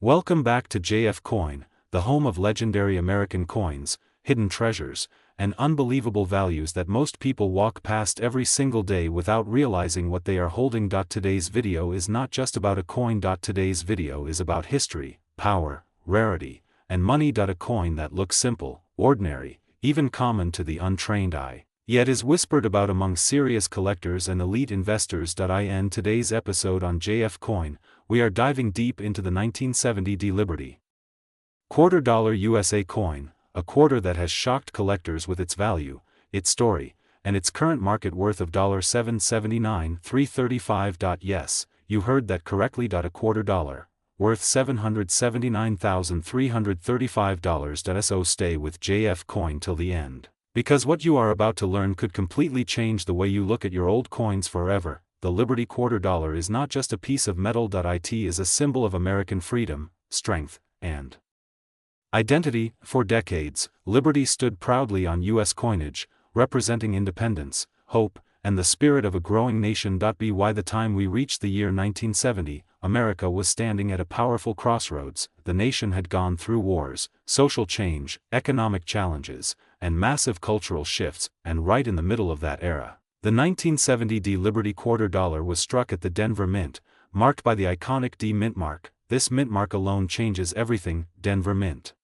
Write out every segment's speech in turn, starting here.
Welcome back to JF Coin, the home of legendary American coins, hidden treasures, and unbelievable values that most people walk past every single day without realizing what they are holding. Today's video is not just about a coin. Today's video is about history, power, rarity, and money. A coin that looks simple, ordinary, even common to the untrained eye, yet is whispered about among serious collectors and elite investors. In today's episode on JF Coin, we are diving deep into the 1970 Liberty $quarter USA coin, a quarter that has shocked collectors with its value, its story, and its current market worth of $779,335. Yes, you heard that correctly. A quarter dollar, worth $779,335. So stay with JF Coin till the end, because what you are about to learn could completely change the way you look at your old coins forever. The Liberty $quarter is not just a piece of metal. It is a symbol of American freedom, strength, and identity. For decades, Liberty stood proudly on U.S. coinage, representing independence, hope, and the spirit of a growing nation. By the time we reached the year 1970, America was standing at a powerful crossroads. The nation had gone through wars, social change, economic challenges, and massive cultural shifts, and right in the middle of that era, the 1970 Liberty $quarter was struck at the Denver Mint, marked by the iconic D Mint mark. This mint mark alone changes everything. Denver Mint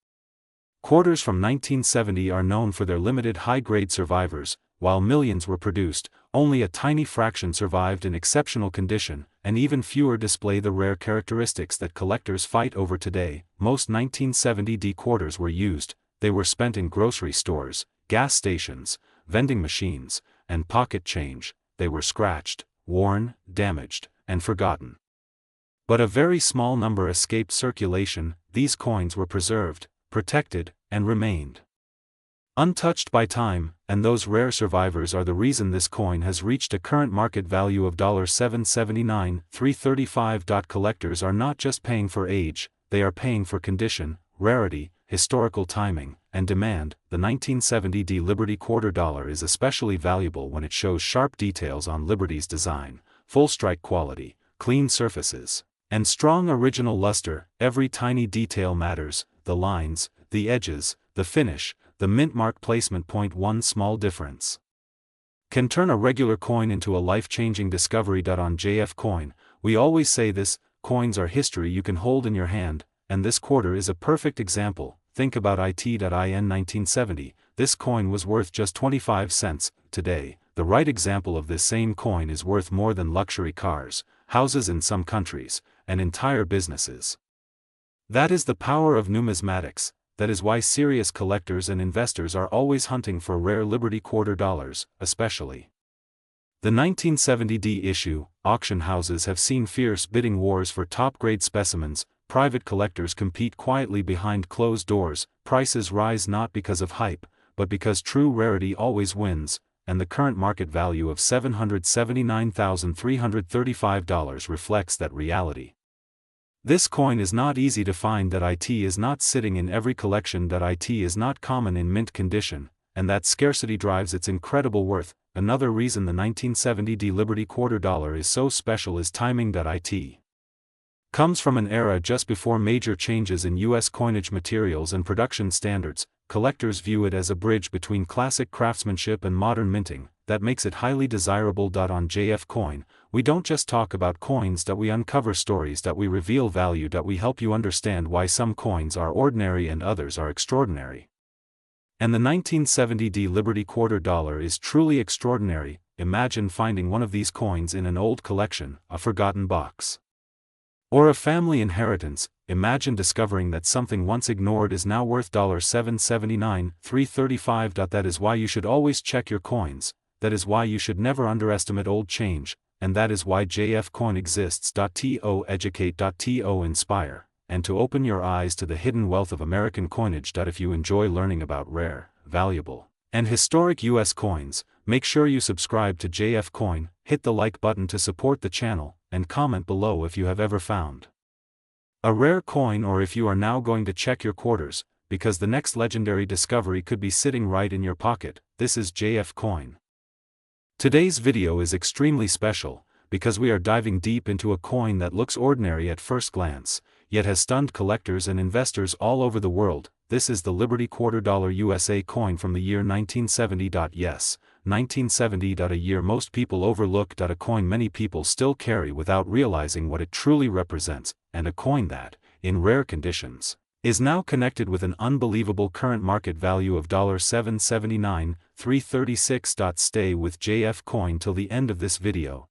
quarters from 1970 are known for their limited high-grade survivors. While millions were produced, only a tiny fraction survived in exceptional condition, and even fewer display the rare characteristics that collectors fight over today. Most 1970 quarters were used. They were spent in grocery stores, gas stations, vending machines, and pocket change. They were scratched, worn, damaged, and forgotten. But a very small number escaped circulation. These coins were preserved, protected, and remained untouched by time, and those rare survivors are the reason this coin has reached a current market value of $779,335. Collectors are not just paying for age, they are paying for condition, rarity, historical timing, and demand. The 1970 Liberty $quarter is especially valuable when it shows sharp details on Liberty's design, full strike quality, clean surfaces, and strong original luster. Every tiny detail matters: the lines, the edges, the finish, the mint mark placement. One small difference can turn a regular coin into a life-changing discovery. On JF Coin, we always say this: coins are history you can hold in your hand, and this quarter is a perfect example. Think about it. In 1970, this coin was worth just 25 cents. Today, the right example of this same coin is worth more than luxury cars, houses in some countries, and entire businesses. That is the power of numismatics. That is why serious collectors and investors are always hunting for rare Liberty $quarter, especially the 1970 issue. Auction houses have seen fierce bidding wars for top-grade specimens. Private collectors compete quietly behind closed doors. Prices rise not because of hype, but because true rarity always wins, and the current market value of $779,335 reflects that reality. This coin is not easy to find. It is not sitting in every collection. It is not common in mint condition, and that scarcity drives its incredible worth. Another reason the 1970 Liberty $quarter is so special is timing. It comes from an era just before major changes in U.S. coinage materials and production standards. Collectors view it as a bridge between classic craftsmanship and modern minting. That makes it highly desirable. On JF Coin, we don't just talk about coins. We uncover stories. We reveal value. We help you understand why some coins are ordinary and others are extraordinary. And the 1970 Liberty $quarter is truly extraordinary. Imagine finding one of these coins in an old collection, a forgotten box, or a family inheritance. Imagine discovering that something once ignored is now worth $779,335. That is why you should always check your coins. That is why you should never underestimate old change, and that is why JF Coin exists. To educate, to inspire, and to open your eyes to the hidden wealth of American coinage. If you enjoy learning about rare, valuable, and historic U.S. coins, make sure you subscribe to JF Coin, hit the like button to support the channel, and comment below if you have ever found a rare coin or if you are now going to check your quarters, because the next legendary discovery could be sitting right in your pocket. This is JF Coin. Today's video is extremely special, because we are diving deep into a coin that looks ordinary at first glance, yet has stunned collectors and investors all over the world. This is the Liberty Quarter Dollar USA coin from the year 1970. Yes, 1970. A year most people overlook. A coin many people still carry without realizing what it truly represents, and a coin that, in rare conditions, is now connected with an unbelievable current market value of $779,336. Stay with JF Coin till the end of this video,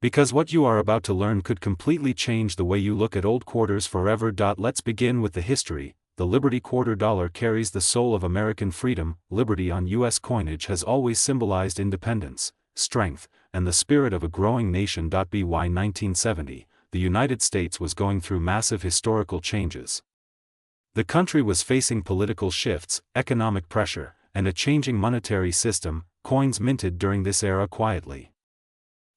because what you are about to learn could completely change the way you look at old quarters forever. Let's begin with the history. The Liberty Quarter Dollar carries the soul of American freedom. Liberty on U.S. coinage has always symbolized independence, strength, and the spirit of a growing nation. By 1970, the United States was going through massive historical changes. The country was facing political shifts, economic pressure, and a changing monetary system. Coins minted during this era quietly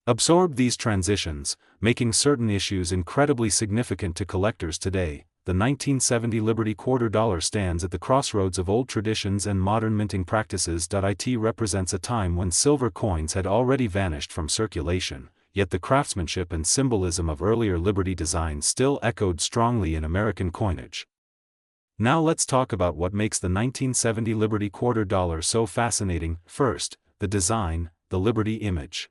absorbed these transitions, making certain issues incredibly significant to collectors today. The 1970 Liberty Quarter Dollar stands at the crossroads of old traditions and modern minting practices. It represents a time when silver coins had already vanished from circulation, yet the craftsmanship and symbolism of earlier Liberty designs still echoed strongly in American coinage. Now let's talk about what makes the 1970 Liberty Quarter Dollar so fascinating. First, the design. The Liberty image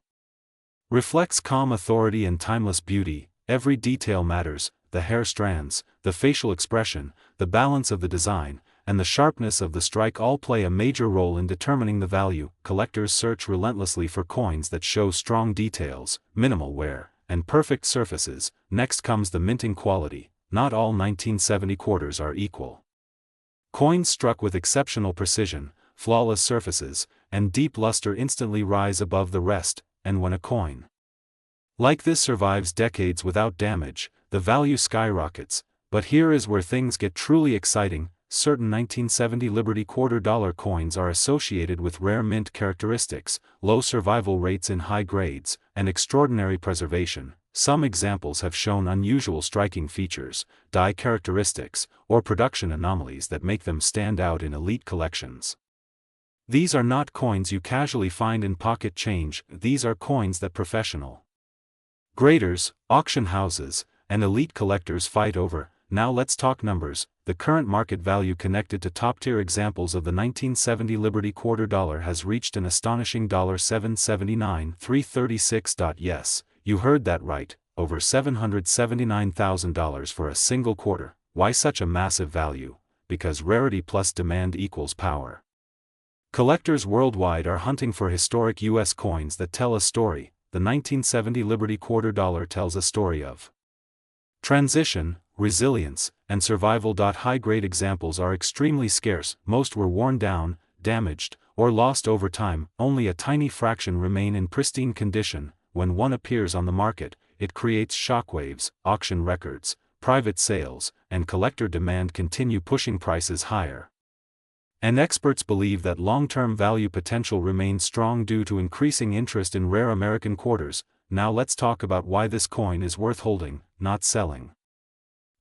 reflects calm authority and timeless beauty. Every detail matters: the hair strands, the facial expression, the balance of the design, and the sharpness of the strike all play a major role in determining the value. Collectors search relentlessly for coins that show strong details, minimal wear, and perfect surfaces. Next comes the minting quality. Not all 1970 quarters are equal. Coins struck with exceptional precision, flawless surfaces, and deep luster instantly rise above the rest, and when a coin like this survives decades without damage, the value skyrockets. But here is where things get truly exciting. Certain 1970 Liberty Quarter Dollar coins are associated with rare mint characteristics, low survival rates in high grades, and extraordinary preservation. Some examples have shown unusual striking features, die characteristics, or production anomalies that make them stand out in elite collections. These are not coins you casually find in pocket change. These are coins that professional graders, auction houses, and elite collectors fight over. Now let's talk numbers. The current market value connected to top-tier examples of the 1970 Liberty Quarter Dollar has reached an astonishing $779,336. Yes, you heard that right, over $779,000 for a single quarter. Why such a massive value? Because rarity plus demand equals power. Collectors worldwide are hunting for historic U.S. coins that tell a story. The 1970 Liberty Quarter Dollar tells a story of transition, resilience, and survival. High-grade examples are extremely scarce. Most were worn down, damaged, or lost over time. Only a tiny fraction remain in pristine condition. When one appears on the market, it creates shockwaves. Auction records, private sales, and collector demand continue pushing prices higher. And experts believe that long-term value potential remains strong due to increasing interest in rare American quarters. Now let's talk about why this coin is worth holding, not selling.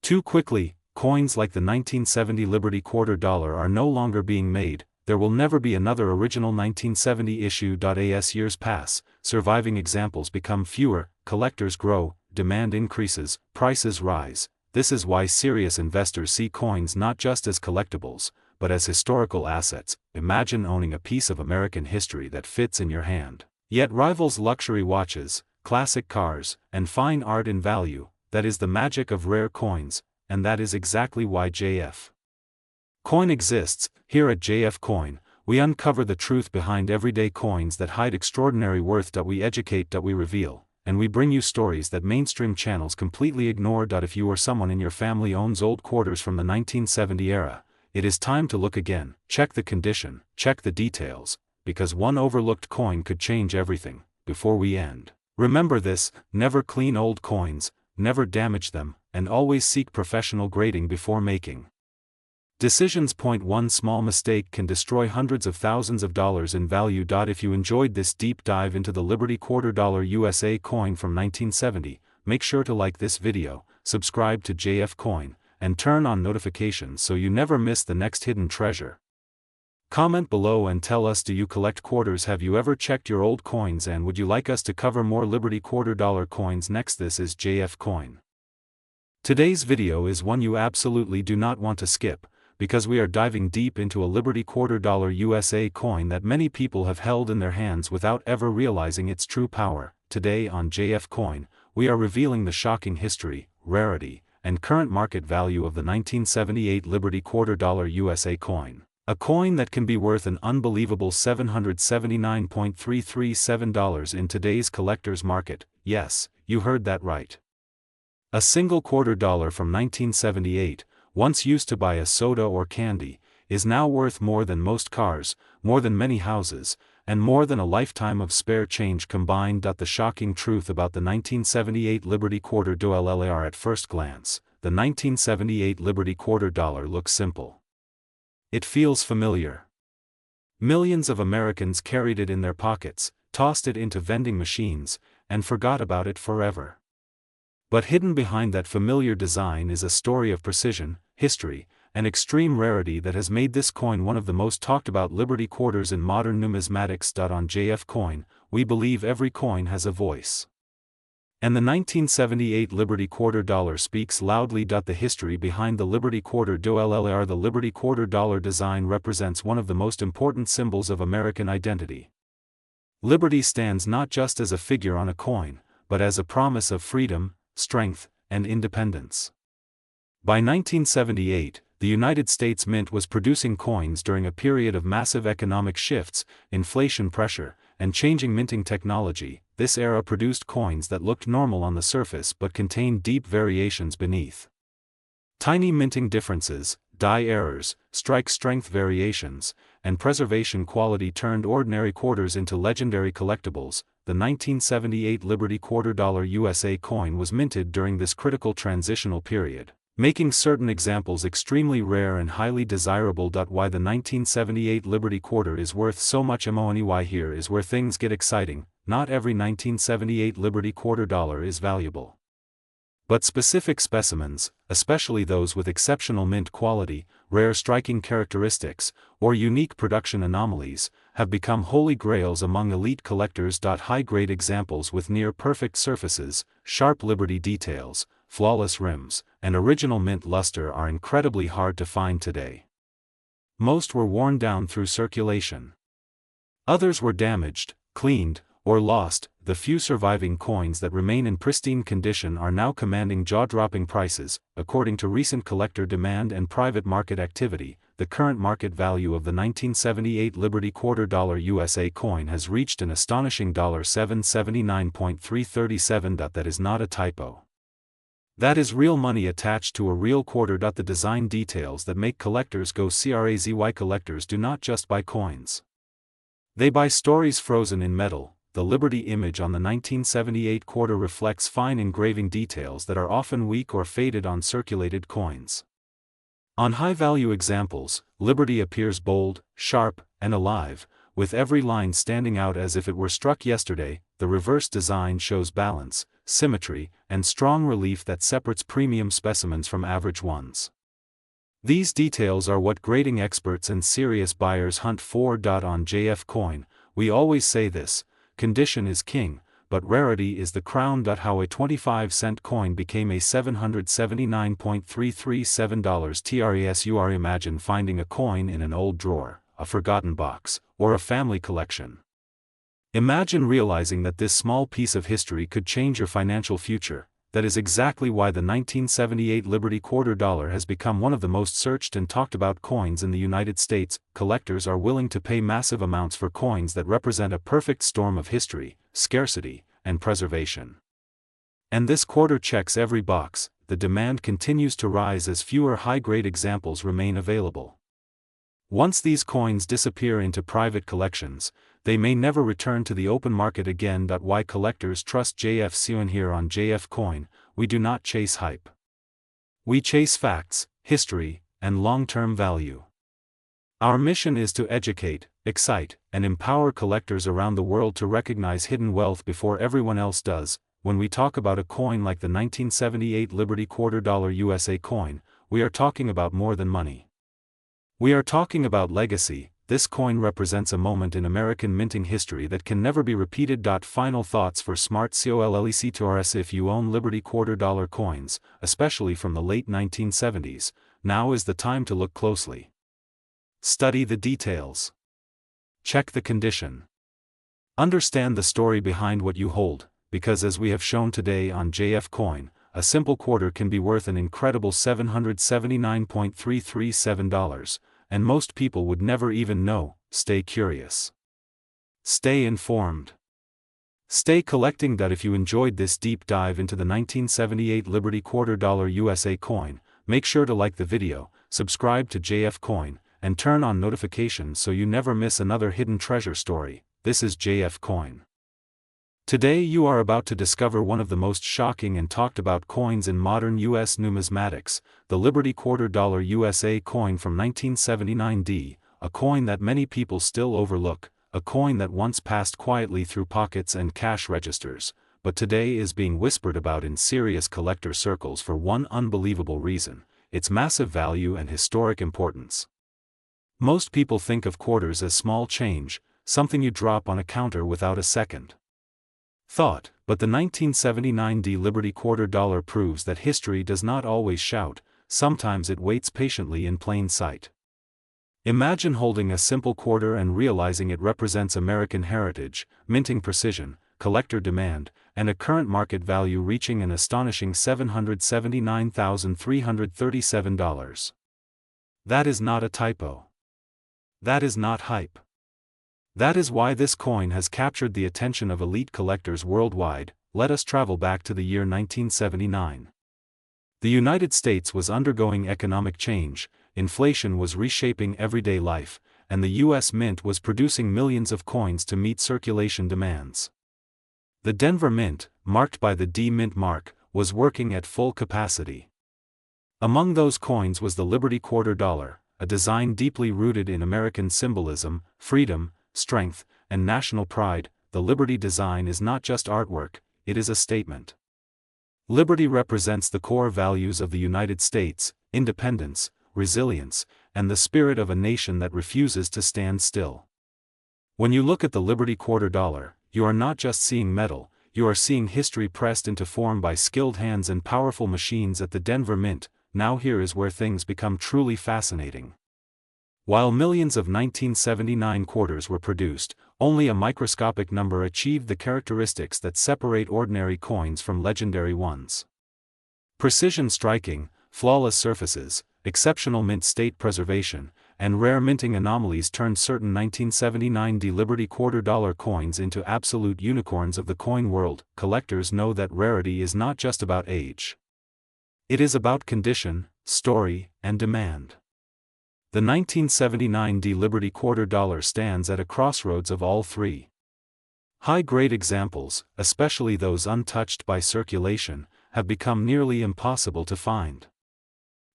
Too quickly, coins like the 1970 Liberty Quarter Dollar are no longer being made. There will never be another original 1970 issue. As years pass, surviving examples become fewer, collectors grow, demand increases, prices rise. This is why serious investors see coins not just as collectibles, but as historical assets. Imagine owning a piece of American history that fits in your hand, yet rivals luxury watches, classic cars, and fine art in value. That is the magic of rare coins, and that is exactly why JF Coin exists. Here at JF Coin, we uncover the truth behind everyday coins that hide extraordinary worth. We educate, we reveal, and we bring you stories that mainstream channels completely ignore. If you or someone in your family owns old quarters from the 1970 era, it is time to look again. Check the condition, check the details, because one overlooked coin could change everything. Before we end, remember this: never clean old coins, never damage them, and always seek professional grading before making decisions. One small mistake can destroy hundreds of thousands of dollars in value. If you enjoyed this deep dive into the Liberty Quarter Dollar USA coin from 1970, make sure to like this video, subscribe to JF Coin, and turn on notifications so you never miss the next hidden treasure. Comment below and tell us, do you collect quarters? Have you ever checked your old coins, and would you like us to cover more Liberty Quarter Dollar coins next? This is JF Coin. Today's video is one you absolutely do not want to skip, because we are diving deep into a Liberty $quarter USA coin that many people have held in their hands without ever realizing its true power. Today on JF Coin, we are revealing the shocking history, rarity, and current market value of the 1978 Liberty $quarter USA coin. A coin that can be worth an unbelievable $779.337 in today's collector's market. Yes, you heard that right. A single $quarter from 1978, once used to buy a soda or candy, is now worth more than most cars, more than many houses, and more than a lifetime of spare change combined. The shocking truth about the 1978 Liberty $quarter at first glance, the 1978 Liberty $quarter looks simple. It feels familiar. Millions of Americans carried it in their pockets, tossed it into vending machines, and forgot about it forever. But hidden behind that familiar design is a story of precision, history, and extreme rarity that has made this coin one of the most talked about Liberty quarters in modern numismatics. On JF Coin, we believe every coin has a voice. And the 1978 Liberty $quarter speaks loudly. The history behind the Liberty $quarter. The Liberty $quarter design represents one of the most important symbols of American identity. Liberty stands not just as a figure on a coin, but as a promise of freedom, strength, and independence. By 1978, the United States Mint was producing coins during a period of massive economic shifts, inflation pressure, and changing minting technology. This era produced coins that looked normal on the surface but contained deep variations beneath. Tiny minting differences, die errors, strike strength variations, and preservation quality turned ordinary quarters into legendary collectibles. The 1978 Liberty $quarter USA coin was minted during this critical transitional period, making certain examples extremely rare and highly desirable. Why the 1978 Liberty $quarter is worth so much money? Why here is where things get exciting. Not every 1978 Liberty $quarter is valuable. But specific specimens, especially those with exceptional mint quality, rare striking characteristics, or unique production anomalies, have become holy grails among elite collectors. High-grade examples with near-perfect surfaces, sharp Liberty details, flawless rims, and original mint luster are incredibly hard to find today. Most were worn down through circulation. Others were damaged, cleaned, or lost. The few surviving coins that remain in pristine condition are now commanding jaw-dropping prices. According to recent collector demand and private market activity, the current market value of the 1978 Liberty $quarter USA coin has reached an astonishing $779.337. That is not a typo. That is real money attached to a real quarter. The design details that make collectors go crazy. Collectors do not just buy coins. They buy stories frozen in metal. The Liberty image on the 1978 quarter reflects fine engraving details that are often weak or faded on circulated coins. On high-value examples, Liberty appears bold, sharp, and alive, with every line standing out as if it were struck yesterday. The reverse design shows balance, symmetry, and strong relief that separates premium specimens from average ones. These details are what grading experts and serious buyers hunt for. On JF Coin, we always say this: condition is king, but rarity is the crown. How a 25-cent coin became a $779.337 TRESUR. Imagine finding a coin in an old drawer, a forgotten box, or a family collection. Imagine realizing that this small piece of history could change your financial future. That is exactly why the 1978 Liberty $quarter has become one of the most searched and talked about coins in the United States. Collectors are willing to pay massive amounts for coins that represent a perfect storm of history, scarcity, and preservation. And this quarter checks every box. The demand continues to rise as fewer high-grade examples remain available. Once these coins disappear into private collections, they may never return to the open market again. Why collectors trust JF Coin? Here on JF Coin, we do not chase hype. We chase facts, history, and long-term value. Our mission is to educate, excite, and empower collectors around the world to recognize hidden wealth before everyone else does. When we talk about a coin like the 1978 Liberty $quarter USA coin, we are talking about more than money. We are talking about legacy, this coin represents a moment in American minting history that can never be repeated. Final thoughts for smart COLLECTORS. If you own Liberty $quarter coins, especially from the late 1970s, now is the time to look closely. Study the details. Check the condition. Understand the story behind what you hold, because as we have shown today on JF Coin, a simple quarter can be worth an incredible $779.337, and most people would never even know. Stay curious. Stay informed. Stay collecting. If you enjoyed this deep dive into the 1978 Liberty $quarter USA coin, make sure to like the video, subscribe to JF Coin, and turn on notifications so you never miss another hidden treasure story. This is JF Coin. Today you are about to discover one of the most shocking and talked about coins in modern U.S. numismatics, the Liberty $quarter USA coin from 1979. A coin that many people still overlook, a coin that once passed quietly through pockets and cash registers, but today is being whispered about in serious collector circles for one unbelievable reason: its massive value and historic importance. Most people think of quarters as small change, something you drop on a counter without a second thought, but the 1979 Liberty $quarter proves that history does not always shout, sometimes it waits patiently in plain sight. Imagine holding a simple quarter and realizing it represents American heritage, minting precision, collector demand, and a current market value reaching an astonishing $779,337. That is not a typo. That is not hype. That is why this coin has captured the attention of elite collectors worldwide. Let us travel back to the year 1979. The United States was undergoing economic change, inflation was reshaping everyday life, and the U.S. Mint was producing millions of coins to meet circulation demands. The Denver Mint, marked by the D Mint mark, was working at full capacity. Among those coins was the Liberty $quarter, a design deeply rooted in American symbolism, freedom, strength, and national pride. The Liberty design is not just artwork, it is a statement. Liberty represents the core values of the United States: independence, resilience, and the spirit of a nation that refuses to stand still. When you look at the Liberty $quarter, you are not just seeing metal, you are seeing history pressed into form by skilled hands and powerful machines at the Denver Mint. Now here is where things become truly fascinating. While millions of 1979 quarters were produced, only a microscopic number achieved the characteristics that separate ordinary coins from legendary ones. Precision striking, flawless surfaces, exceptional mint state preservation, and rare minting anomalies turned certain 1979 Liberty $quarter coins into absolute unicorns of the coin world. Collectors know that rarity is not just about age. It is about condition, story, and demand. The 1979 Liberty $quarter stands at a crossroads of all three. High-grade examples, especially those untouched by circulation, have become nearly impossible to find.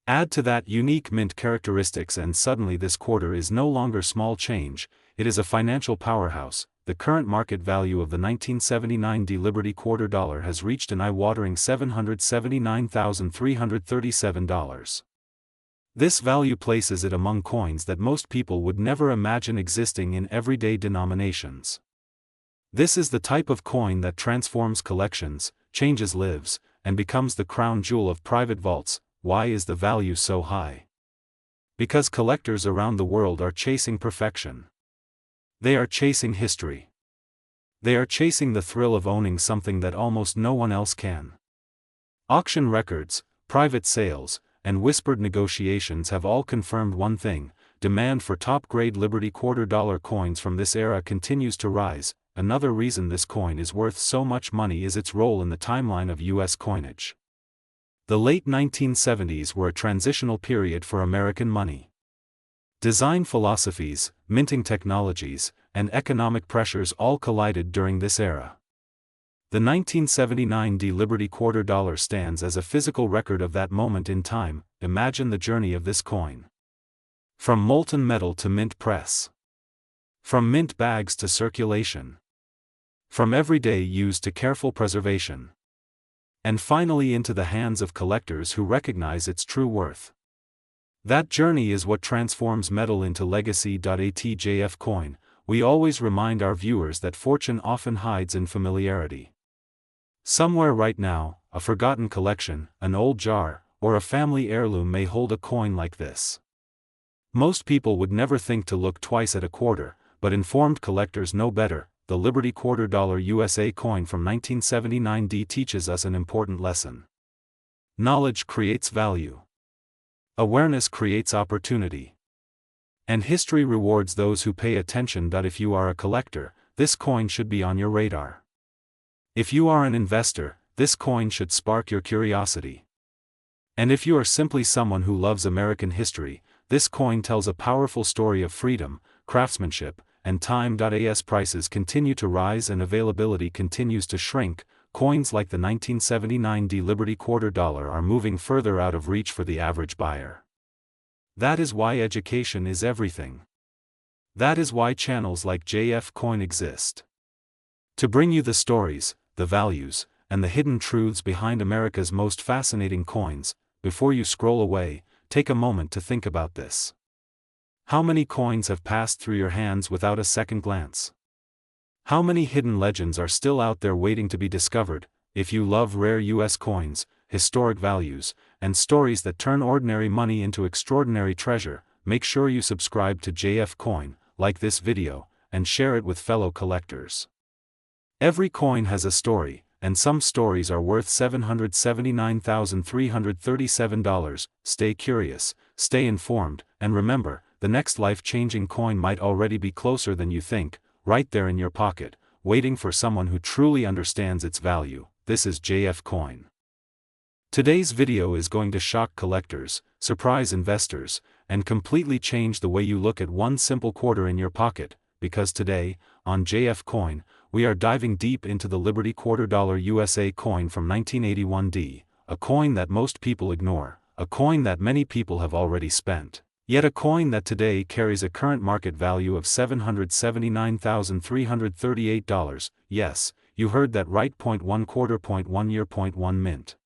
Add to that unique mint characteristics and suddenly this quarter is no longer small change, it is a financial powerhouse. The current market value of the 1979 Liberty $quarter has reached an eye-watering $779,337. This value places it among coins that most people would never imagine existing in everyday denominations. This is the type of coin that transforms collections, changes lives, and becomes the crown jewel of private vaults. Why is the value so high? Because collectors around the world are chasing perfection. They are chasing history. They are chasing the thrill of owning something that almost no one else can. Auction records, private sales, and whispered negotiations have all confirmed one thing: demand for top-grade Liberty $quarter coins from this era continues to rise. Another reason this coin is worth so much money is its role in the timeline of U.S. coinage. The late 1970s were a transitional period for American money. Design philosophies, minting technologies, and economic pressures all collided during this era. The 1979 Liberty $quarter stands as a physical record of that moment in time. Imagine the journey of this coin. From molten metal to mint press. From mint bags to circulation. From everyday use to careful preservation. And finally into the hands of collectors who recognize its true worth. That journey is what transforms metal into legacy. ATJF coin. We always remind our viewers that fortune often hides in familiarity. Somewhere right now, a forgotten collection, an old jar, or a family heirloom may hold a coin like this. Most people would never think to look twice at a quarter, but informed collectors know better. The Liberty $quarter USA coin from 1979 teaches us an important lesson. Knowledge creates value. Awareness creates opportunity. And history rewards those who pay attention. If you are a collector, this coin should be on your radar. If you are an investor, this coin should spark your curiosity. And if you are simply someone who loves American history, this coin tells a powerful story of freedom, craftsmanship, and time. As prices continue to rise and availability continues to shrink, coins like the 1979 Liberty $quarter are moving further out of reach for the average buyer. That is why education is everything. That is why channels like JF Coin exist. To bring you the stories, the values, and the hidden truths behind America's most fascinating coins. Before you scroll away, take a moment to think about this. How many coins have passed through your hands without a second glance? How many hidden legends are still out there waiting to be discovered? If you love rare US coins, historic values, and stories that turn ordinary money into extraordinary treasure, make sure you subscribe to JF Coin, like this video, and share it with fellow collectors. Every coin has a story, and some stories are worth $779,337. Stay curious, stay informed, and remember, the next life-changing coin might already be closer than you think, right there in your pocket, waiting for someone who truly understands its value. This is JF Coin. Today's video is going to shock collectors, surprise investors, and completely change the way you look at one simple quarter in your pocket, because today, on JF Coin, we are diving deep into the Liberty $quarter USA coin from 1981, a coin that most people ignore, a coin that many people have already spent, yet a coin that today carries a current market value of $779,338. Yes, you heard that right. 1 quarter, 1 year, 1 mint.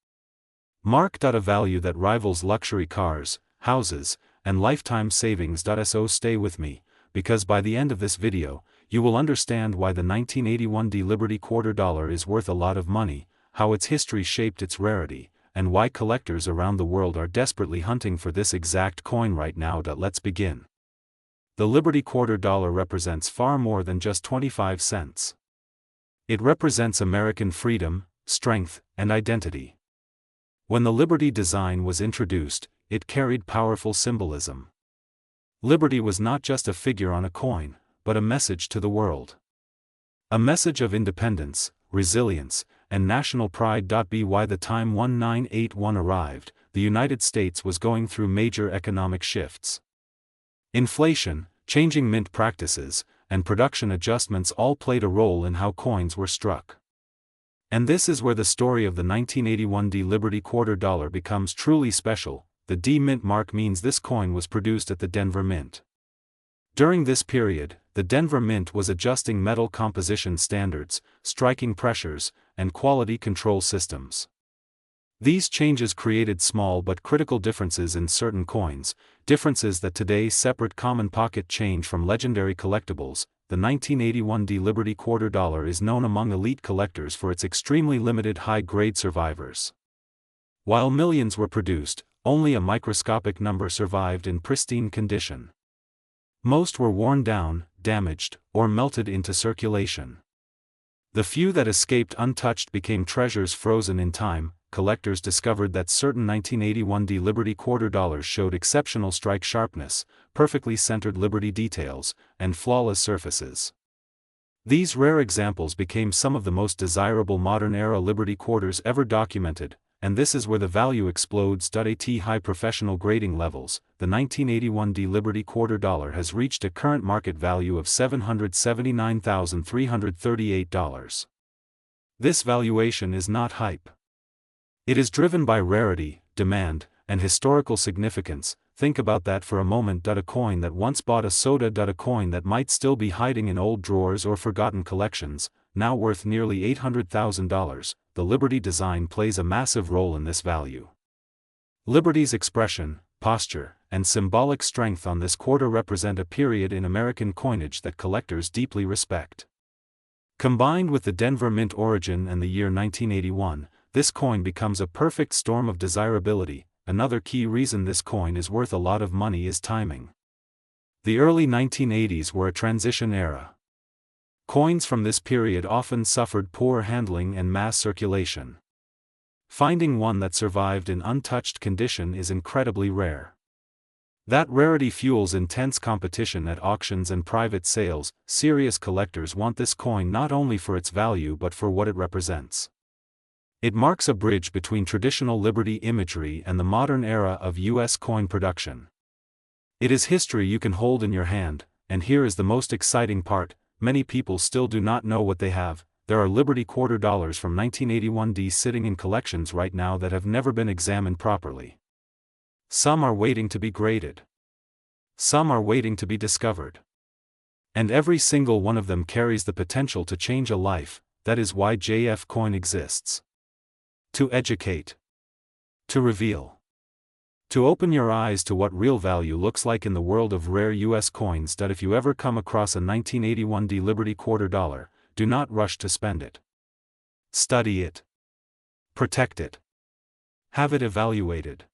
Mark. A value that rivals luxury cars, houses, and lifetime savings. So stay with me, because by the end of this video, you will understand why the 1981 Liberty $quarter is worth a lot of money, how its history shaped its rarity, and why collectors around the world are desperately hunting for this exact coin right now. Let's begin. The Liberty $quarter represents far more than just 25 cents. It represents American freedom, strength, and identity. When the Liberty design was introduced, it carried powerful symbolism. Liberty was not just a figure on a coin, but a message to the world. A message of independence, resilience, and national pride. By the time 1981 arrived, the United States was going through major economic shifts. Inflation, changing mint practices, and production adjustments all played a role in how coins were struck. And this is where the story of the 1981 Liberty $quarter becomes truly special. The D Mint mark means this coin was produced at the Denver Mint. During this period, the Denver Mint was adjusting metal composition standards, striking pressures, and quality control systems. These changes created small but critical differences in certain coins, differences that today separate common pocket change from legendary collectibles. The 1981 Liberty $quarter is known among elite collectors for its extremely limited high-grade survivors. While millions were produced, only a microscopic number survived in pristine condition. Most were worn down, damaged, or melted into circulation. The few that escaped untouched became treasures frozen in time. Collectors discovered that certain 1981 Liberty $quarter showed exceptional strike sharpness, perfectly centered Liberty details, and flawless surfaces. These rare examples became some of the most desirable modern-era Liberty quarters ever documented, and this is where the value explodes. At high professional grading levels, the 1981 Liberty $quarter has reached a current market value of $779,338. This valuation is not hype. It is driven by rarity, demand, and historical significance. Think about that for a moment. A coin that once bought a soda. A coin that might still be hiding in old drawers or forgotten collections, now worth nearly $800,000. The Liberty design plays a massive role in this value. Liberty's expression, posture, and symbolic strength on this quarter represent a period in American coinage that collectors deeply respect. Combined with the Denver Mint origin and the year 1981, this coin becomes a perfect storm of desirability. Another key reason this coin is worth a lot of money is timing. The early 1980s were a transition era. Coins from this period often suffered poor handling and mass circulation. Finding one that survived in untouched condition is incredibly rare. That rarity fuels intense competition at auctions and private sales. Serious collectors want this coin not only for its value but for what it represents. It marks a bridge between traditional Liberty imagery and the modern era of U.S. coin production. It is history you can hold in your hand, and here is the most exciting part: many people still do not know what they have. There are Liberty quarter dollars from 1981 sitting in collections right now that have never been examined properly. Some are waiting to be graded. Some are waiting to be discovered. And every single one of them carries the potential to change a life. That is why JF Coin exists. To educate. To reveal. To open your eyes to what real value looks like in the world of rare U.S. coins. If you ever come across a 1981 Liberty quarter dollar, do not rush to spend it. Study it. Protect it. Have it evaluated.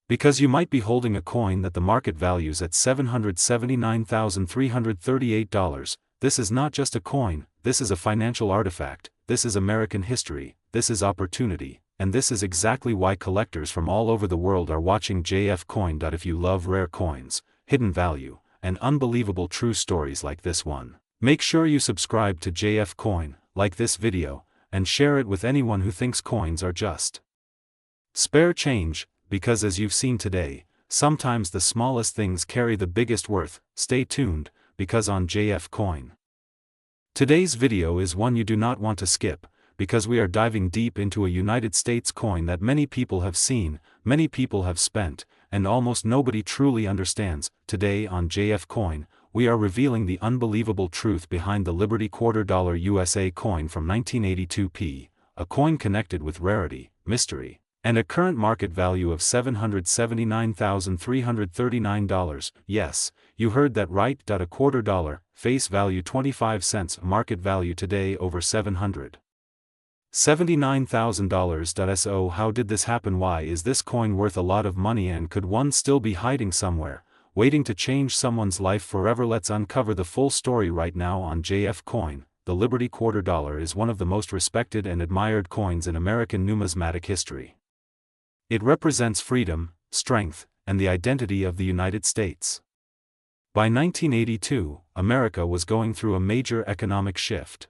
Because you might be holding a coin that the market values at $779,338. This is not just a coin, this is a financial artifact, this is American history, this is opportunity, and this is exactly why collectors from all over the world are watching JF Coin. If you love rare coins, hidden value, and unbelievable true stories like this one, make sure you subscribe to JF Coin, like this video, and share it with anyone who thinks coins are just spare change, because as you've seen today, sometimes the smallest things carry the biggest worth. Stay tuned, because on JF Coin. Today's video is one you do not want to skip, because we are diving deep into a United States coin that many people have seen, many people have spent, and almost nobody truly understands. Today on JF Coin, we are revealing the unbelievable truth behind the Liberty quarter dollar USA coin from 1982, a coin connected with rarity, mystery, and a current market value of $779,339. Yes, you heard that right. A quarter dollar, face value 25 cents, market value today over $779,000. So how did this happen? Why is this coin worth a lot of money, and could one still be hiding somewhere, waiting to change someone's life forever? Let's uncover the full story right now on JF Coin. The Liberty quarter dollar is one of the most respected and admired coins in American numismatic history. It represents freedom, strength, and the identity of the United States. By 1982, America was going through a major economic shift.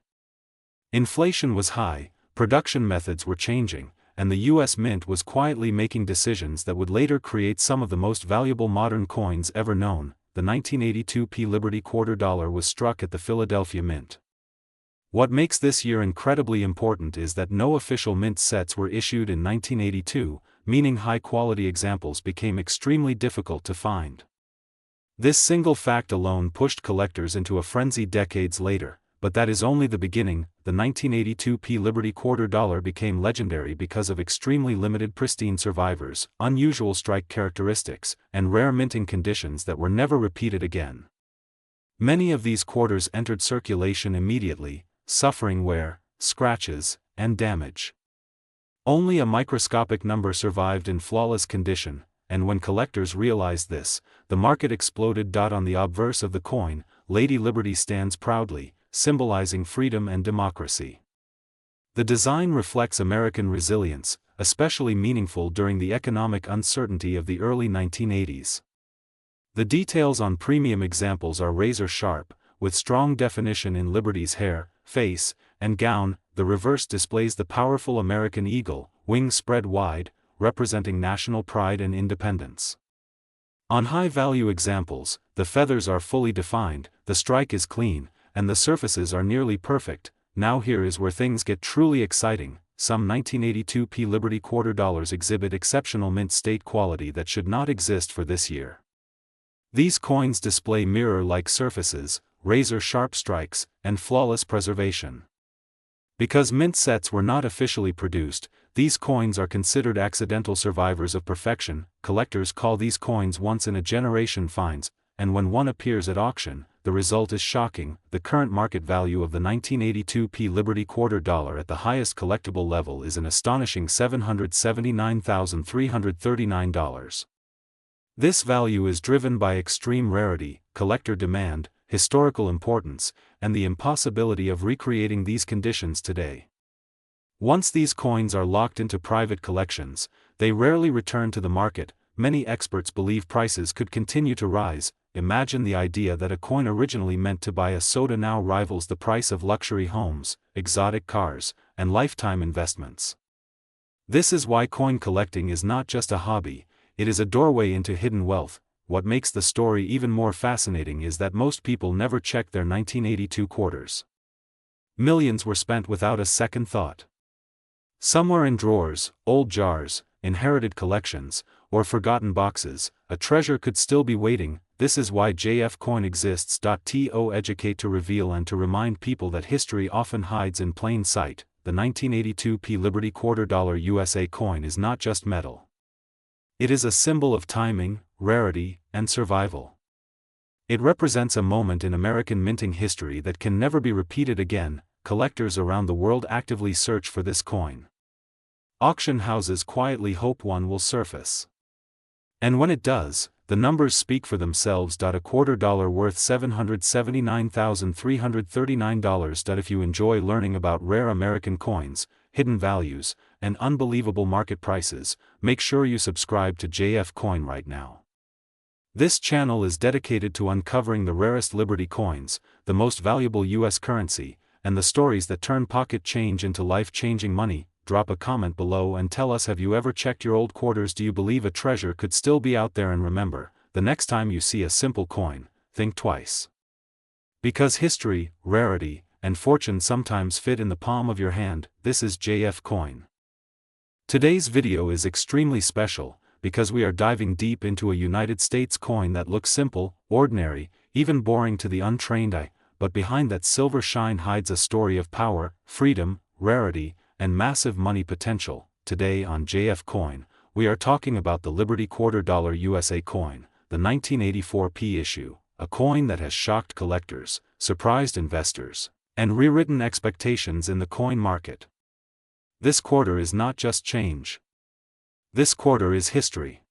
Inflation was high, production methods were changing, and the U.S. Mint was quietly making decisions that would later create some of the most valuable modern coins ever known. The 1982 Liberty quarter dollar was struck at the Philadelphia Mint. What makes this year incredibly important is that no official mint sets were issued in 1982, meaning high-quality examples became extremely difficult to find. This single fact alone pushed collectors into a frenzy decades later, but that is only the beginning. The 1982 Liberty quarter dollar became legendary because of extremely limited pristine survivors, unusual strike characteristics, and rare minting conditions that were never repeated again. Many of these quarters entered circulation immediately, suffering wear, scratches, and damage. Only a microscopic number survived in flawless condition, and when collectors realized this, the market exploded. On the obverse of the coin, Lady Liberty stands proudly, symbolizing freedom and democracy. The design reflects American resilience, especially meaningful during the economic uncertainty of the early 1980s. The details on premium examples are razor sharp, with strong definition in Liberty's hair, face, and gown. The reverse displays the powerful American eagle, wings spread wide, representing national pride and independence. On high-value examples, the feathers are fully defined, the strike is clean, and the surfaces are nearly perfect. Now here is where things get truly exciting. Some 1982 Liberty quarter dollars exhibit exceptional mint state quality that should not exist for this year. These coins display mirror-like surfaces, razor-sharp strikes, and flawless preservation. Because mint sets were not officially produced, these coins are considered accidental survivors of perfection. Collectors call these coins once-in-a-generation finds, and when one appears at auction, the result is shocking. The current market value of the 1982 Liberty quarter dollar at the highest collectible level is an astonishing $779,339. This value is driven by extreme rarity, collector demand, historical importance, and the impossibility of recreating these conditions today. Once these coins are locked into private collections, they rarely return to the market. Many experts believe prices could continue to rise. Imagine the idea that a coin originally meant to buy a soda now rivals the price of luxury homes, exotic cars, and lifetime investments. This is why coin collecting is not just a hobby, it is a doorway into hidden wealth. What makes the story even more fascinating is that most people never check their 1982 quarters. Millions were spent without a second thought. Somewhere in drawers, old jars, inherited collections, or forgotten boxes, a treasure could still be waiting. This is why JF Coin exists. To educate, to reveal, and to remind people that history often hides in plain sight. The 1982 Liberty quarter dollar USA coin is not just metal. It is a symbol of timing, rarity, and survival. It represents a moment in American minting history that can never be repeated again. Collectors around the world actively search for this coin. Auction houses quietly hope one will surface. And when it does, the numbers speak for themselves. A quarter dollar worth $779,339. If you enjoy learning about rare American coins, hidden values, and unbelievable market prices, make sure you subscribe to JF Coin right now. This channel is dedicated to uncovering the rarest Liberty coins, the most valuable US currency, and the stories that turn pocket change into life-changing money. Drop a comment below and tell us, have you ever checked your old quarters? Do you believe a treasure could still be out there? And remember, the next time you see a simple coin, think twice. Because history, rarity, and fortune sometimes fit in the palm of your hand. This is JF Coin. Today's video is extremely special, because we are diving deep into a United States coin that looks simple, ordinary, even boring to the untrained eye, but behind that silver shine hides a story of power, freedom, rarity, and massive money potential. Today on JF Coin, we are talking about the Liberty quarter dollar USA coin, the 1984 issue, a coin that has shocked collectors, surprised investors, and rewritten expectations in the coin market. This quarter is not just change. This quarter is history.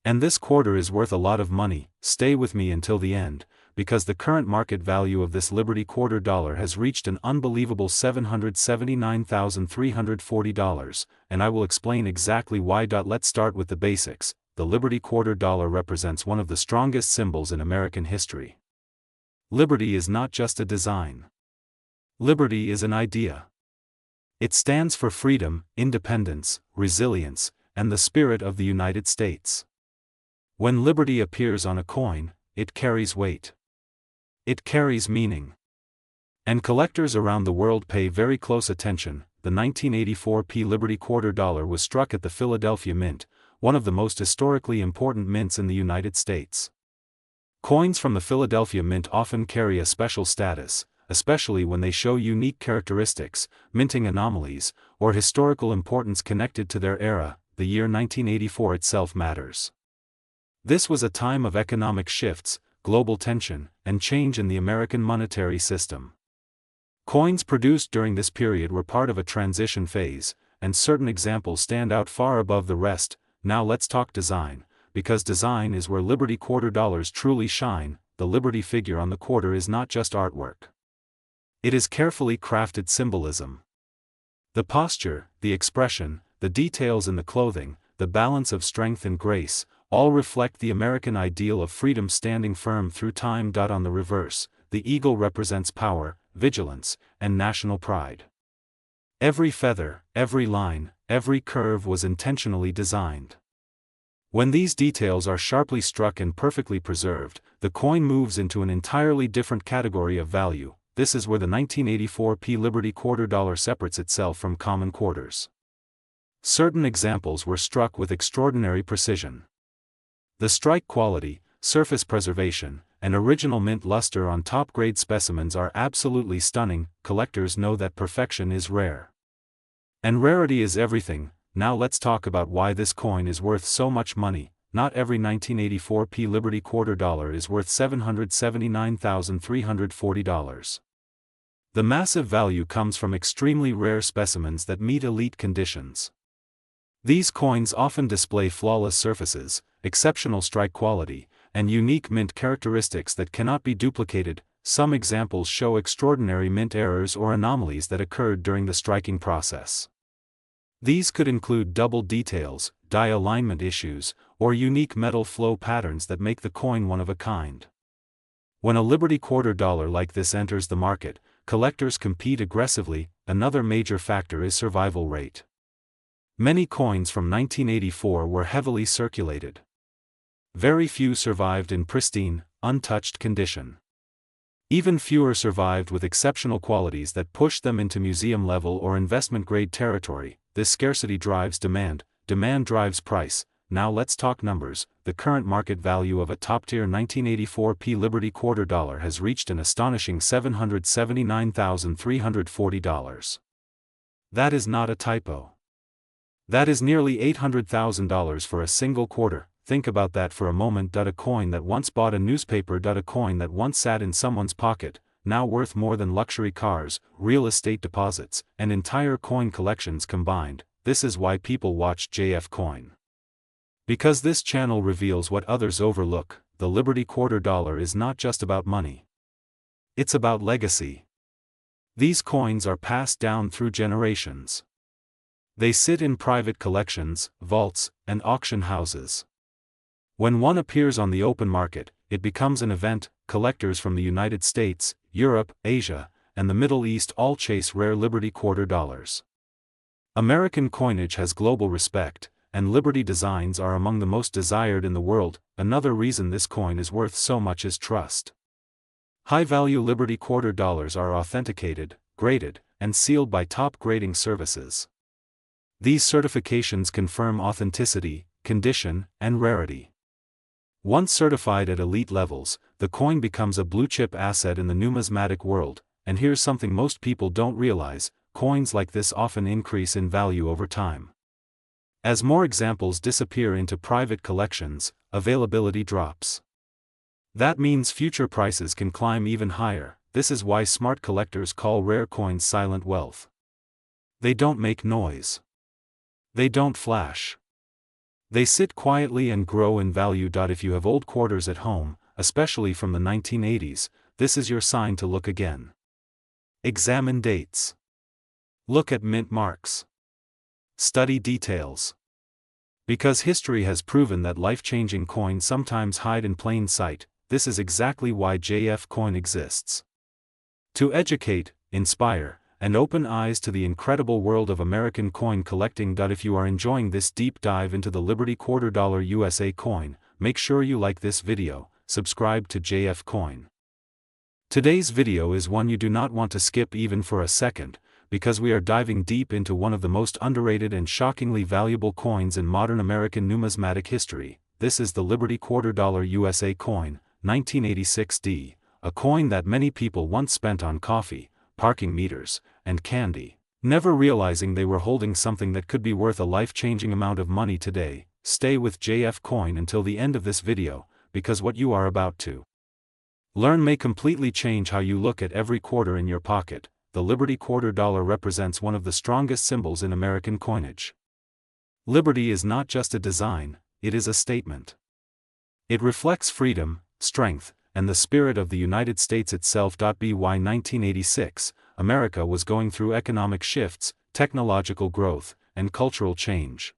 And this quarter is worth a lot of money. Stay with me until the end, because the current market value of this Liberty quarter dollar has reached an unbelievable $779,340, and I will explain exactly why. Let's start with the basics. The Liberty quarter dollar represents one of the strongest symbols in American history. Liberty is not just a design. Liberty is an idea. It stands for freedom, independence, resilience, and the spirit of the United States. When liberty appears on a coin, it carries weight. It carries meaning. And collectors around the world pay very close attention. The 1984 Liberty quarter dollar was struck at the Philadelphia Mint, one of the most historically important mints in the United States. Coins from the Philadelphia Mint often carry a special status, especially when they show unique characteristics, minting anomalies, or historical importance connected to their era. The year 1984 itself matters. This was a time of economic shifts, global tension, and change in the American monetary system. Coins produced during this period were part of a transition phase, and certain examples stand out far above the rest. Now let's talk design, because design is where Liberty quarter dollars truly shine. The Liberty figure on the quarter is not just artwork. It is carefully crafted symbolism. The posture, the expression, the details in the clothing, the balance of strength and grace, all reflect the American ideal of freedom standing firm through time. On the reverse, the eagle represents power, vigilance, and national pride. Every feather, every line, every curve was intentionally designed. When these details are sharply struck and perfectly preserved, the coin moves into an entirely different category of value. This is where the 1984 Liberty quarter dollar separates itself from common quarters. Certain examples were struck with extraordinary precision. The strike quality, surface preservation, and original mint luster on top-grade specimens are absolutely stunning. Collectors know that perfection is rare. And rarity is everything. Now let's talk about why this coin is worth so much money. Not every 1984p Liberty quarter dollar is worth $779,340. The massive value comes from extremely rare specimens that meet elite conditions. These coins often display flawless surfaces, exceptional strike quality, and unique mint characteristics that cannot be duplicated. Some examples show extraordinary mint errors or anomalies that occurred during the striking process. These could include double details, die alignment issues, or unique metal flow patterns that make the coin one of a kind. When a Liberty quarter dollar like this enters the market, collectors compete aggressively. Another major factor is survival rate. Many coins from 1984 were heavily circulated. Very few survived in pristine, untouched condition. Even fewer survived with exceptional qualities that pushed them into museum-level or investment-grade territory. This scarcity drives demand, demand drives price. Now let's talk numbers. The current market value of a top-tier 1984p Liberty quarter dollar has reached an astonishing $779,340. That is not a typo. That is nearly $800,000 for a single quarter. Think about that for a moment. A coin that once bought a newspaper. A coin that once sat in someone's pocket, now worth more than luxury cars, real estate deposits, and entire coin collections combined. This is why people watch JF Coin. Because this channel reveals what others overlook. The Liberty quarter dollar is not just about money. It's about legacy. These coins are passed down through generations. They sit in private collections, vaults, and auction houses. When one appears on the open market, it becomes an event. Collectors from the United States, Europe, Asia, and the Middle East all chase rare Liberty quarter dollars. American coinage has global respect, and Liberty designs are among the most desired in the world. Another reason this coin is worth so much is trust. High-value Liberty quarter dollars are authenticated, graded, and sealed by top grading services. These certifications confirm authenticity, condition, and rarity. Once certified at elite levels, the coin becomes a blue-chip asset in the numismatic world. And here's something most people don't realize: coins like this often increase in value over time. As more examples disappear into private collections, availability drops. That means future prices can climb even higher. This is why smart collectors call rare coins silent wealth. They don't make noise. They don't flash. They sit quietly and grow in value. If you have old quarters at home, especially from the 1980s, this is your sign to look again. Examine dates. Look at mint marks. Study details. Because history has proven that life-changing coins sometimes hide in plain sight, this is exactly why JF Coin exists. To educate, inspire, and open eyes to the incredible world of American coin collecting. If you are enjoying this deep dive into the Liberty quarter dollar USA coin, make sure you like this video, subscribe to JF Coin. Today's video is one you do not want to skip even for a second, because we are diving deep into one of the most underrated and shockingly valuable coins in modern American numismatic history. This is the Liberty quarter dollar USA coin, 1986D, a coin that many people once spent on coffee, parking meters, and candy, never realizing they were holding something that could be worth a life-changing amount of money today. Stay with JF Coin until the end of this video, because what you are about to learn may completely change how you look at every quarter in your pocket. The Liberty quarter dollar represents one of the strongest symbols in American coinage. Liberty is not just a design, it is a statement. It reflects freedom, strength, and the spirit of the United States itself. By 1986, America was going through economic shifts, technological growth, and cultural change.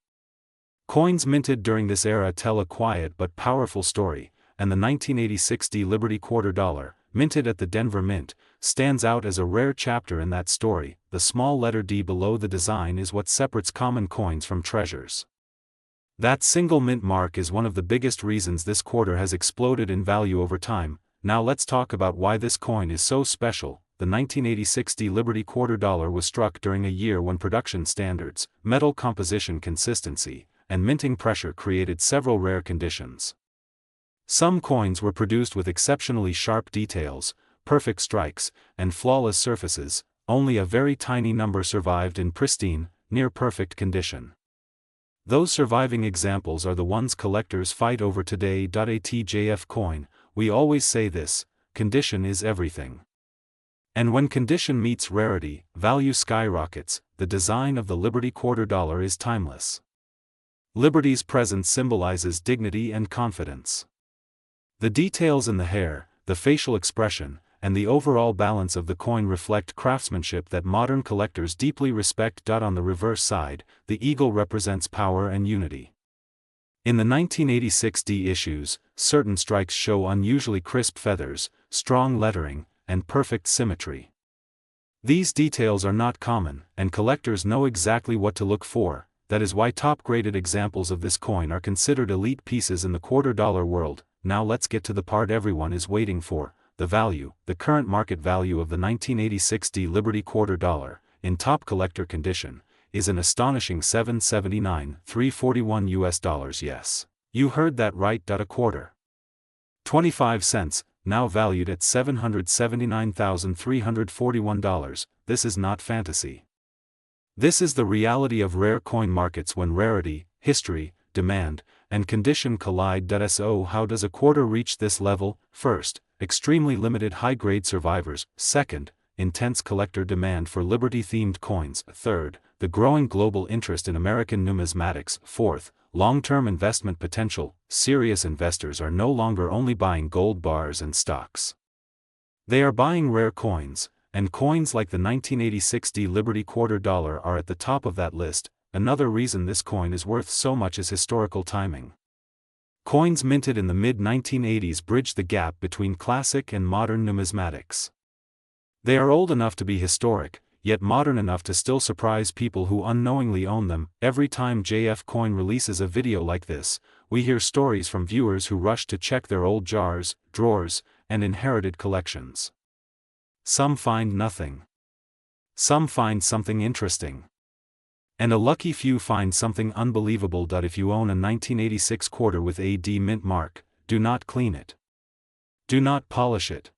Coins minted during this era tell a quiet but powerful story, and the 1986D Liberty quarter dollar, minted at the Denver Mint, stands out as a rare chapter in that story. The small letter D below the design is what separates common coins from treasures. That single mint mark is one of the biggest reasons this quarter has exploded in value over time. Now let's talk about why this coin is so special. The 1986D Liberty quarter dollar was struck during a year when production standards, metal composition consistency, and minting pressure created several rare conditions. Some coins were produced with exceptionally sharp details, perfect strikes, and flawless surfaces. Only a very tiny number survived in pristine, near-perfect condition. Those surviving examples are the ones collectors fight over today. At JF coin, we always say this: condition is everything. And when condition meets rarity, value skyrockets. The design of the Liberty quarter dollar is timeless. Liberty's presence symbolizes dignity and confidence. The details in the hair, the facial expression, and the overall balance of the coin reflect craftsmanship that modern collectors deeply respect. On the reverse side, the eagle represents power and unity. In the 1986 D issues, certain strikes show unusually crisp feathers, strong lettering, and perfect symmetry. These details are not common, and collectors know exactly what to look for. That is why top-graded examples of this coin are considered elite pieces in the quarter-dollar world. Now let's get to the part everyone is waiting for: the value. The current market value of the 1986 D Liberty quarter dollar, in top collector condition, is an astonishing $779,341 US. Yes, you heard that right. A quarter. 25 cents, now valued at $779,341. This is not fantasy. This is the reality of rare coin markets when rarity, history, demand, and condition collide. So how does a quarter reach this level? First, extremely limited high-grade survivors. Second, intense collector demand for Liberty-themed coins. Third, the growing global interest in American numismatics. Fourth, long-term investment potential. Serious investors are no longer only buying gold bars and stocks. They are buying rare coins, and coins like the 1986 D Liberty quarter dollar are at the top of that list. Another reason this coin is worth so much is historical timing. Coins minted in the mid-1980s bridge the gap between classic and modern numismatics. They are old enough to be historic, yet modern enough to still surprise people who unknowingly own them. Every time JF Coin releases a video like this, we hear stories from viewers who rush to check their old jars, drawers, and inherited collections. Some find nothing. Some find something interesting. And a lucky few find something unbelievable. If you own a 1986 quarter with a D mint mark, do not clean it. Do not polish it.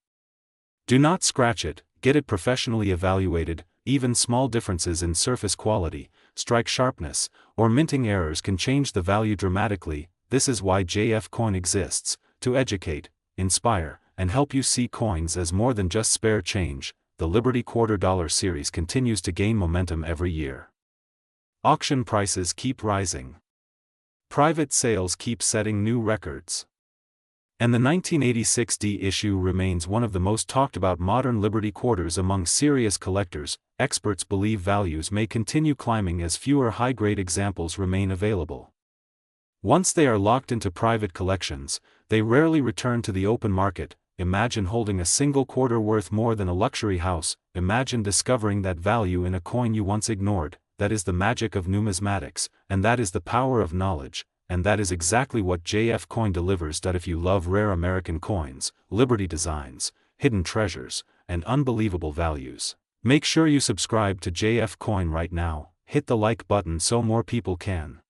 Do not scratch it. Get it professionally evaluated. Even small differences in surface quality, strike sharpness, or minting errors can change the value dramatically. This is why JF Coin exists: to educate, inspire, and help you see coins as more than just spare change. The Liberty quarter dollar series continues to gain momentum every year. Auction prices keep rising. Private sales keep setting new records. And the 1986 D issue remains one of the most talked about modern Liberty quarters among serious collectors. Experts believe values may continue climbing as fewer high-grade examples remain available. Once they are locked into private collections, they rarely return to the open market. Imagine holding a single quarter worth more than a luxury house. Imagine discovering that value in a coin you once ignored. That is the magic of numismatics, and that is the power of knowledge, and that is exactly what JF Coin delivers. If you love rare American coins, Liberty designs, hidden treasures, and unbelievable values, make sure you subscribe to JF Coin right now. Hit the like button so more people can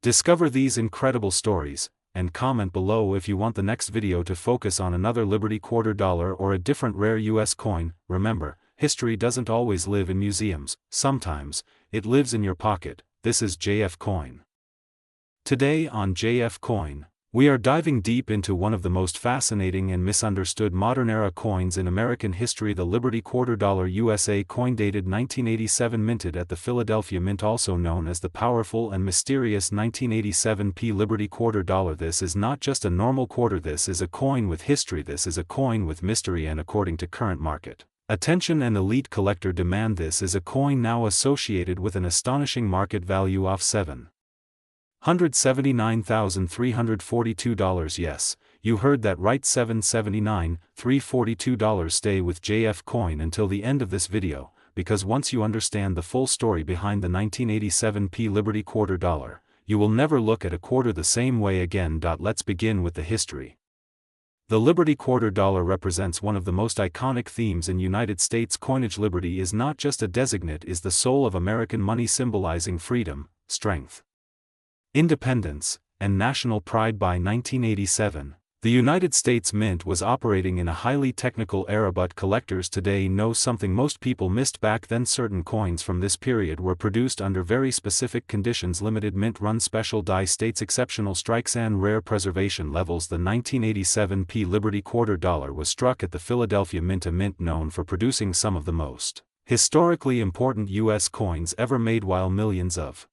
discover these incredible stories, and comment below if you want the next video to focus on another Liberty quarter dollar or a different rare US coin. Remember, history doesn't always live in museums. Sometimes, it lives in your pocket. This is JF Coin. Today on JF Coin, we are diving deep into one of the most fascinating and misunderstood modern-era coins in American history: the Liberty quarter dollar USA coin, dated 1987, minted at the Philadelphia Mint, also known as the powerful and mysterious 1987 P Liberty quarter dollar. This is not just a normal quarter. This is a coin with history. This is a coin with mystery, and according to current market attention and elite collector demand, this is a coin now associated with an astonishing market value of $779,342. Yes, you heard that right, $779,342. Stay with JF Coin until the end of this video, because once you understand the full story behind the 1987 P Liberty quarter dollar, you will never look at a quarter the same way again. Let's begin with the history. The Liberty quarter dollar represents one of the most iconic themes in United States coinage. Liberty is not just a designate, it is the soul of American money, symbolizing freedom, strength, independence, and national pride. By 1987, The United States Mint was operating in a highly technical era, but collectors today know something most people missed back then. Certain coins from this period were produced under very specific conditions: limited mint run, special die states, exceptional strikes, and rare preservation levels. The 1987 Liberty quarter dollar was struck at the Philadelphia Mint, a mint known for producing some of the most historically important U.S. coins ever made. While millions of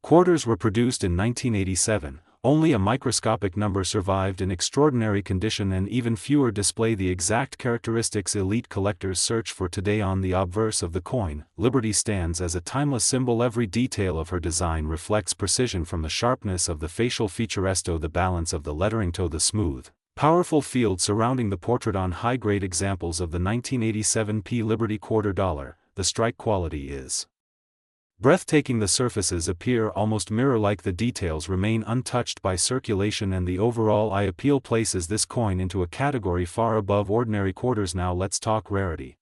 quarters were produced in 1987, only a microscopic number survived in extraordinary condition, and even fewer display the exact characteristics elite collectors search for today. On the obverse of the coin, Liberty stands as a timeless symbol. Every detail of her design reflects precision, from the sharpness of the facial features to the balance of the lettering to the smooth, powerful field surrounding the portrait. On high-grade examples of the 1987 Liberty quarter dollar, the strike quality is breathtaking. The surfaces appear almost mirror-like, the details remain untouched by circulation, and the overall eye appeal places this coin into a category far above ordinary quarters. Now let's talk rarity.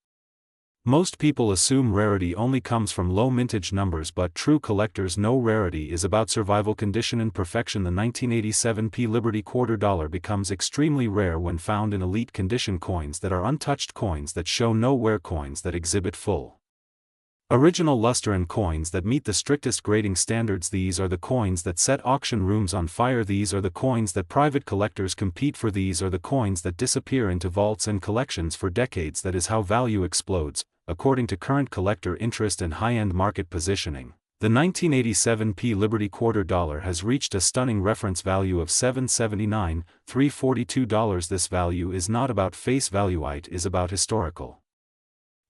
Most people assume rarity only comes from low mintage numbers, but true collectors know rarity is about survival, condition, and perfection. The 1987 Liberty quarter dollar becomes extremely rare when found in elite condition: coins that are untouched, coins that show no wear, coins that exhibit full original luster, and coins that meet the strictest grading standards. These are the coins that set auction rooms on fire. These are the coins that private collectors compete for. These are the coins that disappear into vaults and collections for decades. That is how value explodes, according to current collector interest and high-end market positioning. The 1987 Liberty quarter dollar has reached a stunning reference value of $779, $342. This value is not about face value, it is about historical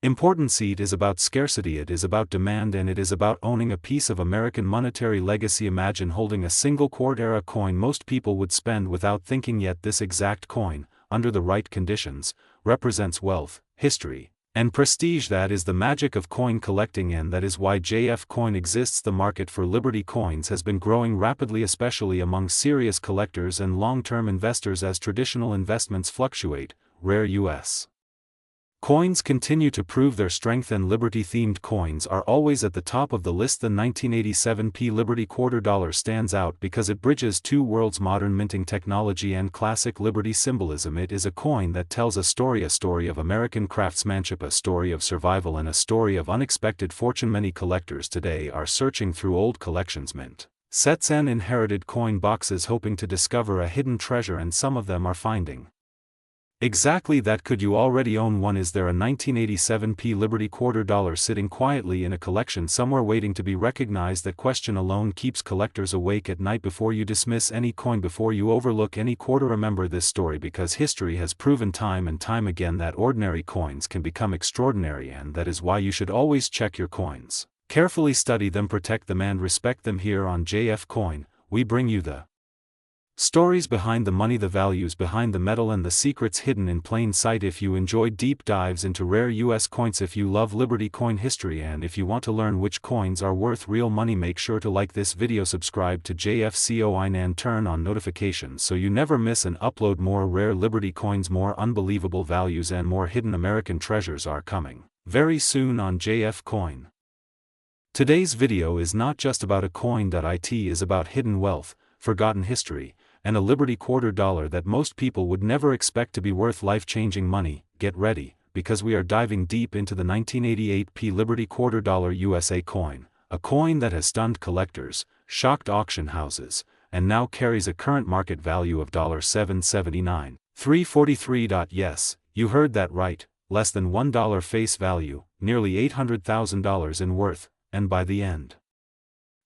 importance. It is about scarcity, it is about demand, and it is about owning a piece of American monetary legacy. Imagine holding a single quart-era coin most people would spend without thinking, yet this exact coin, under the right conditions, represents wealth, history, and prestige. That is the magic of coin collecting, and that is why JF Coin exists. The market for Liberty coins has been growing rapidly, especially among serious collectors and long-term investors. As traditional investments fluctuate, rare U.S. coins continue to prove their strength, and Liberty-themed coins are always at the top of the list. The 1987 Liberty quarter dollar stands out because it bridges two worlds: modern minting technology and classic Liberty symbolism. It is a coin that tells a story of American craftsmanship, a story of survival, and a story of unexpected fortune. Many collectors today are searching through old collections, mint sets, and inherited coin boxes, hoping to discover a hidden treasure, and some of them are finding exactly that. Could you already own one? Is there a 1987 Liberty quarter dollar sitting quietly in a collection somewhere waiting to be recognized? That question alone keeps collectors awake at night. Before you dismiss any coin, before you overlook any quarter, remember this story, because history has proven time and time again that ordinary coins can become extraordinary, and that is why you should always check your coins, carefully study them, protect them, and respect them. Here on JF Coin, we bring you the stories behind the money, the values behind the metal, and the secrets hidden in plain sight. If you enjoy deep dives into rare U.S. coins, if you love Liberty coin history, and if you want to learn which coins are worth real money, make sure to like this video, subscribe to JFCOIN, and turn on notifications so you never miss an upload. More rare Liberty coins, more unbelievable values, and more hidden American treasures are coming very soon on JF Coin. Today's video is not just about a coin. It is about hidden wealth, forgotten history, and a Liberty quarter dollar that most people would never expect to be worth life-changing money. Get ready, because we are diving deep into the 1988 Liberty quarter dollar USA coin, a coin that has stunned collectors, shocked auction houses, and now carries a current market value of $779, $343. Yes, you heard that right, less than $1 face value, nearly $800,000 in worth, and by the end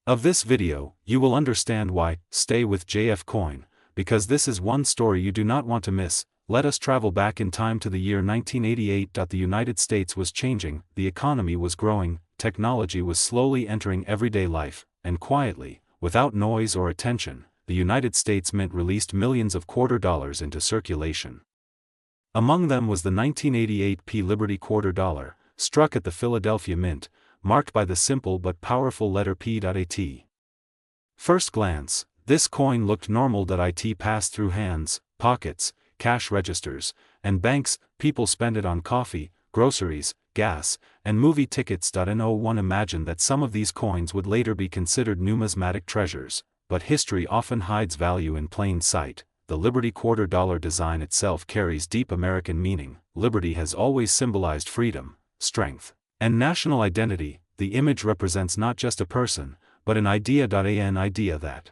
of this video, you will understand why. Stay with JF Coin, because this is one story you do not want to miss. Let us travel back in time to the year 1988. The United States was changing, the economy was growing, technology was slowly entering everyday life, and quietly, without noise or attention, the United States Mint released millions of quarter dollars into circulation. Among them was the 1988 Liberty quarter dollar, struck at the Philadelphia Mint, marked by the simple but powerful letter P. At first glance, this coin looked normal. It passed through hands, pockets, cash registers, and banks. People spent it on coffee, groceries, gas, and movie tickets. No one imagined that some of these coins would later be considered numismatic treasures, but history often hides value in plain sight. the Liberty quarter dollar design itself carries deep American meaning. Liberty has always symbolized freedom, strength, and national identity. The image represents not just a person, but an idea. An idea that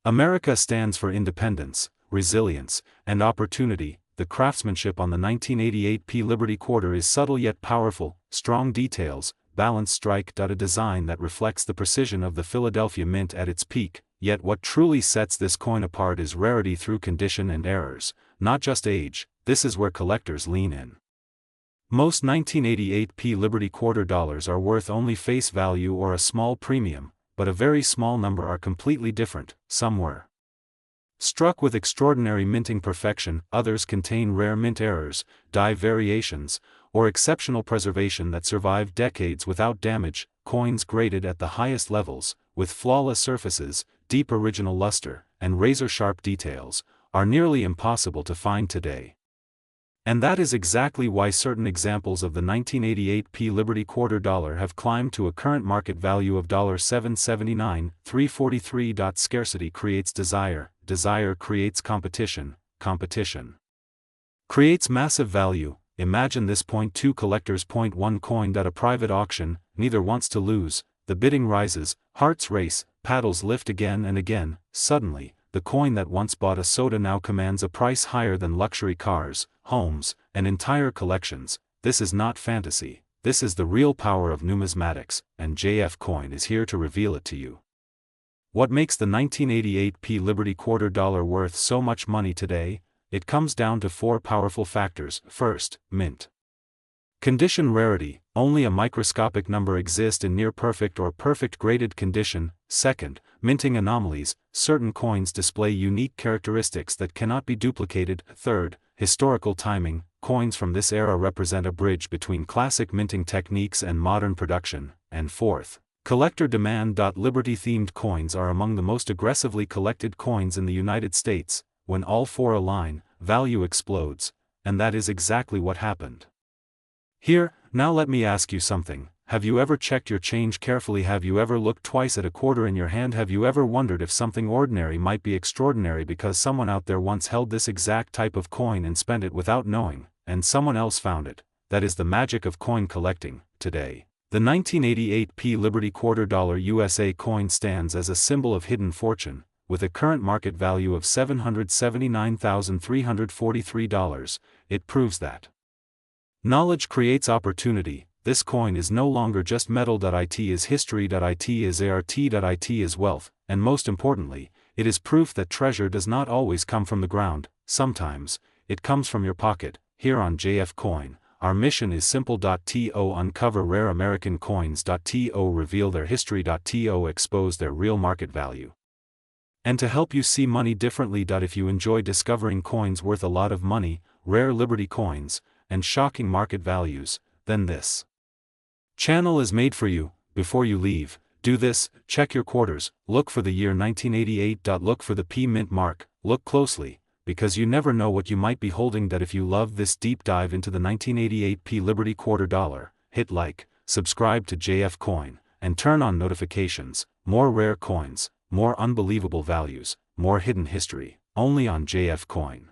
America stands for independence, resilience, and opportunity. The craftsmanship on the 1988 P Liberty quarter is subtle yet powerful, strong details, balanced strike. A design that reflects the precision of the Philadelphia Mint at its peak. Yet what truly sets this coin apart is rarity through condition and errors, not just age. This is where collectors lean in. Most 1988 P Liberty quarter dollars are worth only face value or a small premium, but a very small number are completely different. Some were struck with extraordinary minting perfection, others contain rare mint errors, die variations, or exceptional preservation that survived decades without damage. Coins graded at the highest levels, with flawless surfaces, deep original luster, and razor-sharp details, are nearly impossible to find today. And that is exactly why certain examples of the 1988 P Liberty quarter dollar have climbed to a current market value of $779, $343. Scarcity creates desire, desire creates competition, competition creates massive value. Imagine this. 2 collectors. 1 coined at a private auction, neither wants to lose, the bidding rises, hearts race, paddles lift again and again. Suddenly, the coin that once bought a soda now commands a price higher than luxury cars, homes, and entire collections. This is not fantasy, this is the real power of numismatics, and JF Coin is here to reveal it to you. What makes the 1988 P Liberty quarter dollar worth so much money today? It comes down to 4 powerful factors. First, mint condition. Rarity, only a microscopic number exist in near perfect or perfect graded condition. Second, minting anomalies, certain coins display unique characteristics that cannot be duplicated. Third, historical timing, coins from this era represent a bridge between classic minting techniques and modern production. And fourth, collector demand. Liberty-themed coins are among the most aggressively collected coins in the United States. When all 4 align, value explodes, and that is exactly what happened here. Now let me ask you something. Have you ever checked your change carefully? Have you ever looked twice at a quarter in your hand? Have you ever wondered if something ordinary might be extraordinary because someone out there once held this exact type of coin and spent it without knowing, and someone else found it? That is the magic of coin collecting. Today, the 1988 P Liberty quarter dollar USA coin stands as a symbol of hidden fortune, with a current market value of $779,343. It proves that knowledge creates opportunity. This coin is no longer just metal. It is history. It is art. It is wealth, and most importantly, it is proof that treasure does not always come from the ground. Sometimes, it comes from your pocket. Here on JF Coin, our mission is simple. To uncover rare American coins. To reveal their history. To expose their real market value, and to help you see money differently. If you enjoy discovering coins worth a lot of money, rare Liberty coins, and shocking market values, then this channel is made for you. Before you leave, do this: check your quarters, look for the year 1988. Look for the P Mint mark, look closely, because you never know what you might be holding. If you love this deep dive into the 1988 P Liberty quarter dollar, hit like, subscribe to JF Coin, and turn on notifications. More rare coins, more unbelievable values, more hidden history, only on JF Coin.